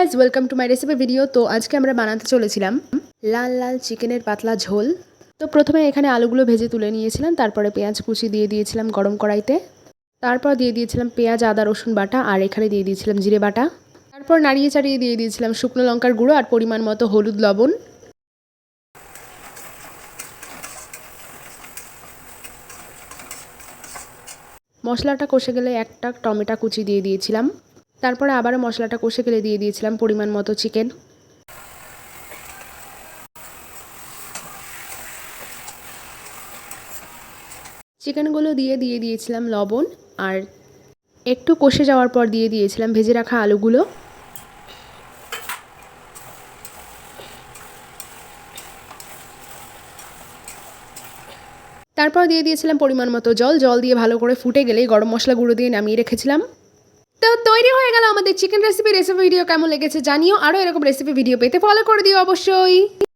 Guys, welcome to my recipe video. তো আজকে আমরা বানাতে চলেছিলাম লাল লাল চিকেনের পাতলা ঝোল। তো প্রথমে এখানে আলুগুলো ভেজে তুলে নিয়েছিলাম, তারপরে পেঁয়াজ কুচি দিয়ে দিয়েছিলাম গরম কড়াইতে। তারপর দিয়ে দিয়েছিলাম পেঁয়াজ, আদা, রসুন বাটা, আর এখানে দিয়ে দিয়েছিলাম জিরে বাটা। তারপর নাড়িয়ে চাড়িয়ে দিয়ে দিয়েছিলাম শুকনো লঙ্কার গুঁড়ো আর পরিমাণ মতো হলুদ, লবণ। মশলাটা কষে গেলে একটা টমেটো কুচি দিয়ে দিয়েছিলাম। তারপরে আবারও মশলাটা কষে গেলে দিয়ে দিয়েছিলাম পরিমাণ মতো চিকেন। চিকেনগুলো দিয়ে দিয়েছিলাম লবণ, আর একটু কষে যাওয়ার পর দিয়ে দিয়েছিলাম ভেজে রাখা আলুগুলো। তারপর দিয়ে দিয়েছিলাম পরিমাণ মতো জল দিয়ে ভালো করে ফুটে গেলেই গরম মশলা গুঁড়ো দিয়ে নামিয়ে রেখেছিলাম। তো তৈরি হয়ে গেল আমাদের চিকেন রেসিপি ভিডিও। কেমন লেগেছে জানিও। আরও এরকম রেসিপি ভিডিও পেতে ফলো করে দিও অবশ্যই।